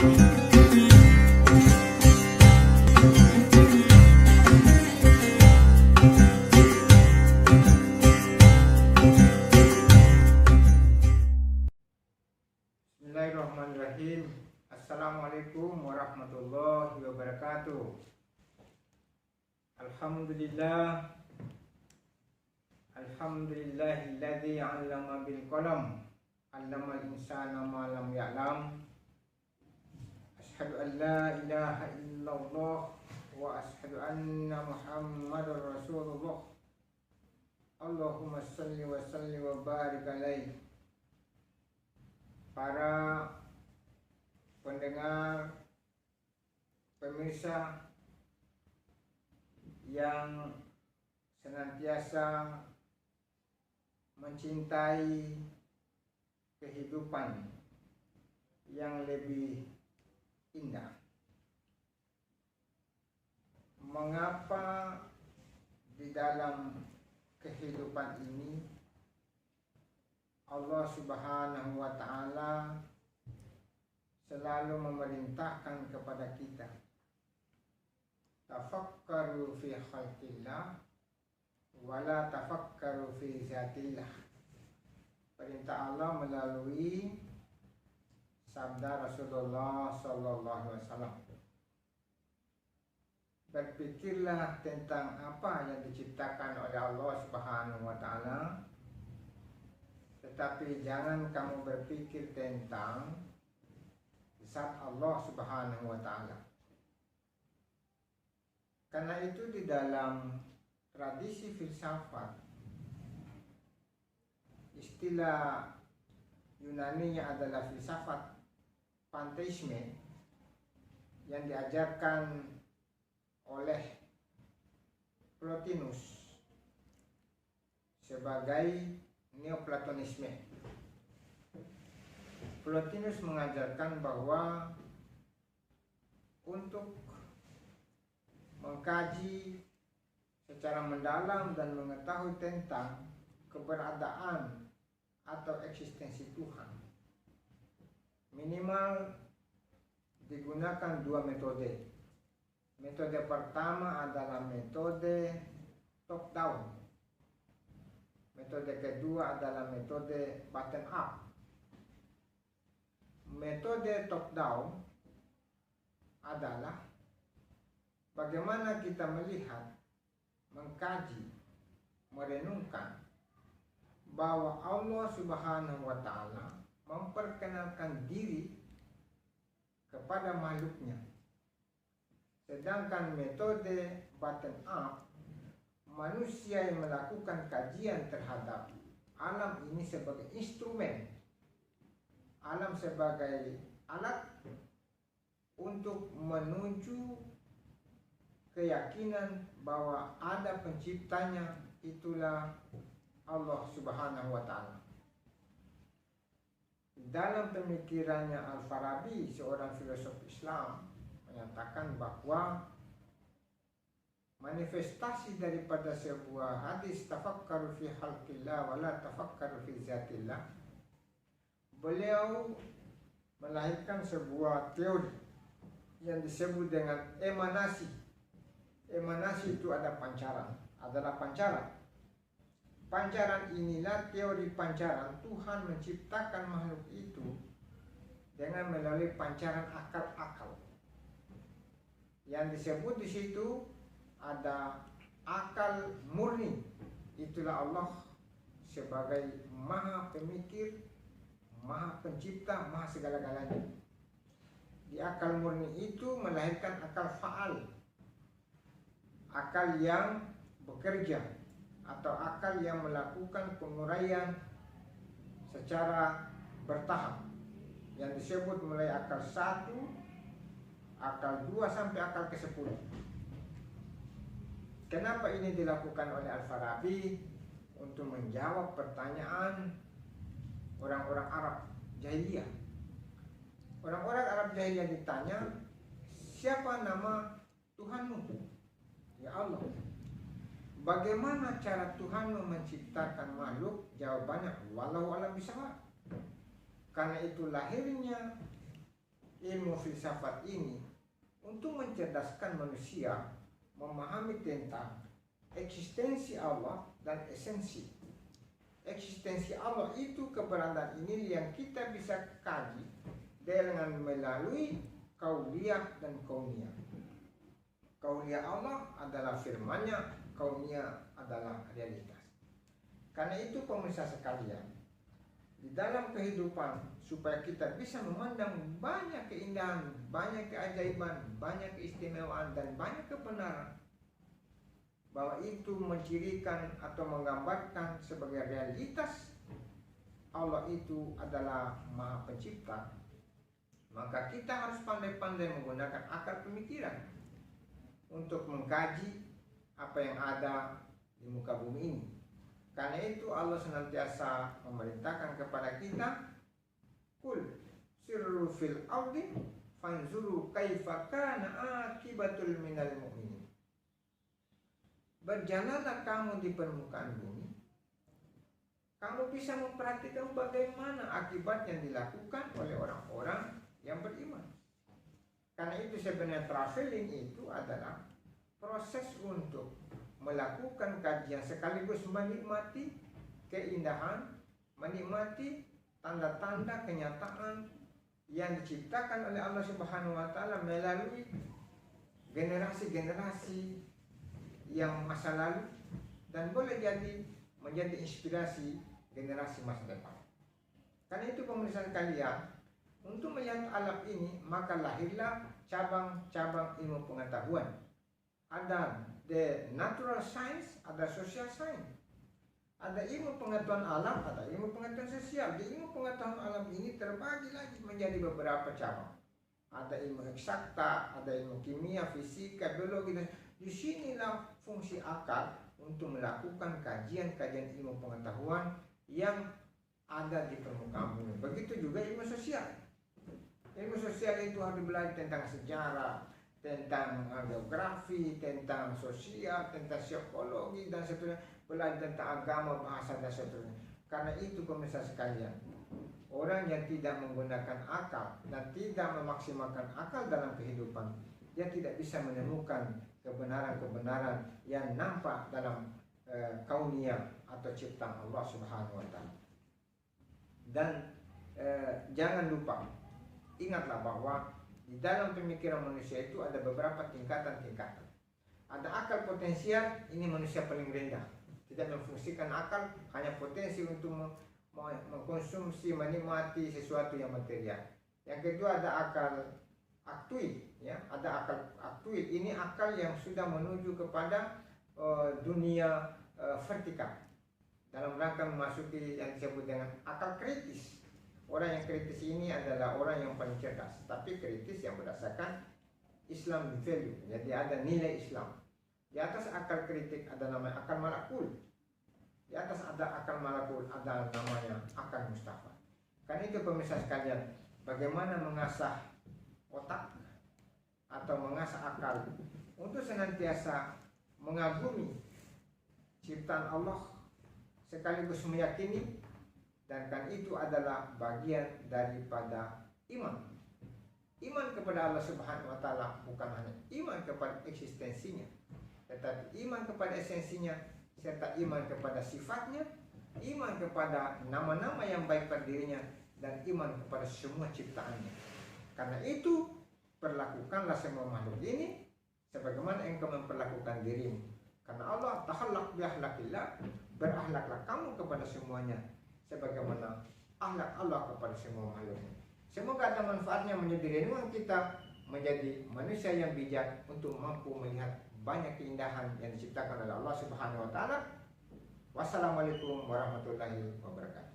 Bismillahirrahmanirrahim. Assalamualaikum warahmatullahi wabarakatuh. Alhamdulillahilladzi 'allama bil qalam, 'allamal insana ma lam ya'lam. Asyhadu an la ilaha illallah wa asyhadu anna Muhammadar Rasulullah. Allahumma shalli wa sallim wa barik alaihi. Para pendengar, pemirsa yang senantiasa mencintai kehidupan yang lebih indah. Mengapa di dalam kehidupan ini Allah Subhanahu wa Ta'ala selalu memerintahkan kepada kita, tafakkaru fi khalqillah wala tafakkaru fi zatillah. Perintah Allah melalui sabda Rasulullah sallallahu alaihi wasallam. Berpikirlah tentang apa yang diciptakan oleh Allah Subhanahu wa Ta'ala, tetapi jangan kamu berpikir tentang zat Allah Subhanahu wa Ta'ala. Karena itu di dalam tradisi filsafat, istilah Yunaninya adalah filsafat pantheisme yang diajarkan oleh Plotinus sebagai Neoplatonisme. Plotinus mengajarkan bahwa untuk mengkaji secara mendalam dan mengetahui tentang keberadaan atau eksistensi Tuhan, minimal digunakan dua metode. Metode pertama adalah metode top down. Metode kedua adalah metode bottom up. Metode top down adalah bagaimana kita melihat, mengkaji, merenungkan bahwa Allah Subhanahu wa Ta'ala memperkenalkan diri kepada makhluknya. Sedangkan metode bottom up, manusia yang melakukan kajian terhadap alam ini sebagai instrumen, alam sebagai alat untuk menuju keyakinan bahwa ada penciptanya, itulah Allah Subhanahu wa Ta'ala. Dalam pemikirannya Al-Farabi, seorang filosof Islam, menyatakan bahwa manifestasi daripada sebuah hadis tafakkaru fi khalqillah wala tafakkaru fi zatillah, beliau melahirkan sebuah teori yang disebut dengan emanasi. Emanasi itu adalah pancaran. Pancaran inilah teori pancaran. Tuhan menciptakan makhluk itu dengan melalui pancaran akal-akal. Yang disebut di situ ada akal murni. Itulah Allah sebagai maha pemikir, maha pencipta, maha segala-galanya. Di akal murni itu melahirkan akal faal, akal yang bekerja, atau akal yang melakukan penguraian secara bertahap, yang disebut mulai akal 1, akal 2 sampai akal ke-10. Kenapa ini dilakukan oleh Al-Farabi? Untuk menjawab pertanyaan orang-orang Arab Jahiliyah. Orang-orang Arab Jahiliyah ditanya, siapa nama Tuhanmu? Ya Allah. Bagaimana cara Tuhanmu menciptakan makhluk? Jawabannya, wallahu a'lam bishawab. Karena itu lahirnya ilmu ilmu filsafat ini untuk mencerdaskan manusia memahami tentang eksistensi Allah dan esensi. Eksistensi Allah itu keberadaan ini yang kita bisa kaji dengan melalui kauliyah dan kauniyah. Kauliyah Allah adalah firman-Nya, kauniyah adalah realitas. Karena itu pemirsa sekalian, di dalam kehidupan supaya kita bisa memandang banyak keindahan, banyak keajaiban, banyak keistimewaan dan banyak kebenaran, bahwa itu mencirikan atau menggambarkan sebagai realitas Allah itu adalah Maha Pencipta, maka kita harus pandai-pandai menggunakan akal pemikiran untuk mengkaji apa yang ada di muka bumi ini. Karena itu Allah senantiasa memerintahkan kepada kita, Qul sirru fil ardi fanzuru kaifa kana akibatul minal mu'minin. Berjalanlah kamu di permukaan bumi, kamu bisa memperhatikan bagaimana akibat yang dilakukan oleh orang-orang yang beriman. Karena itu sebenarnya traveling itu adalah proses untuk melakukan kajian sekaligus menikmati keindahan, menikmati tanda-tanda kenyataan yang diciptakan oleh Allah Subhanahu wa taala melalui generasi-generasi yang masa lalu dan boleh jadi menjadi inspirasi generasi masa depan. Karena itu pemirsa sekalian, untuk melihat alam ini maka lahirlah cabang-cabang ilmu pengetahuan. Ada the natural science, ada social science. Ada ilmu pengetahuan alam, ada ilmu pengetahuan sosial. Di ilmu pengetahuan alam ini terbagi lagi menjadi beberapa cabang. Ada ilmu eksakta, ada ilmu kimia, fisika, biologi. Dan disinilah fungsi akal untuk melakukan kajian-kajian ilmu pengetahuan yang ada di permukaan bumi. Begitu juga ilmu sosial. Ilmu sosial itu harus belajar tentang sejarah, tentang geografi, tentang sosial, tentang psikologi dan seterusnya, belajar tentang agama, bahasa dan seterusnya. Karena itu pemirsa sekalian, orang yang tidak menggunakan akal dan tidak memaksimalkan akal dalam kehidupan, dia tidak bisa menemukan kebenaran-kebenaran yang nampak dalam kauniyah atau ciptaan Allah Subhanahu wa taala. Dan jangan lupa, ingatlah bahwa di dalam pemikiran manusia itu ada beberapa tingkatan-tingkatan. Ada akal potensial, ini manusia paling rendah. Tidak memfungsikan akal, hanya potensi untuk mengkonsumsi, menikmati sesuatu yang material. Yang kedua ada akal aktuil, ya, ada akal aktuil. Ini akal yang sudah menuju kepada dunia vertikal dalam rangka memasuki yang disebut dengan akal kritis. Orang yang kritis ini adalah orang yang paling cerdas, tapi kritis yang berdasarkan Islam value. Jadi ada nilai Islam. Di atas akal kritik ada namanya akal malakul. Di atas ada akal malakul ada namanya akal mustafa. Karena itu pemirsa sekalian, bagaimana mengasah otak atau mengasah akal untuk senantiasa mengagumi ciptaan Allah sekaligus meyakini, dan kan itu adalah bagian daripada iman. Iman kepada Allah Subhanahu wa taala bukan hanya iman kepada eksistensinya, tetapi iman kepada esensinya, serta iman kepada sifatnya, iman kepada nama-nama yang baik pada dirinya, dan iman kepada semua ciptaannya. Karena itu, perlakukanlah semua makhluk ini sebagaimana engkau memperlakukan dirimu. Karena Allah tahallaq bi akhlaqillah, berakhlaklah kamu kepada semuanya sebagaimana akhlak Allah kepada semua makhluknya. Semoga ada manfaatnya menjadi renungan kita menjadi manusia yang bijak untuk mampu melihat banyak keindahan yang diciptakan oleh Allah Subhanahu wa taala. Wassalamualaikum warahmatullahi wabarakatuh.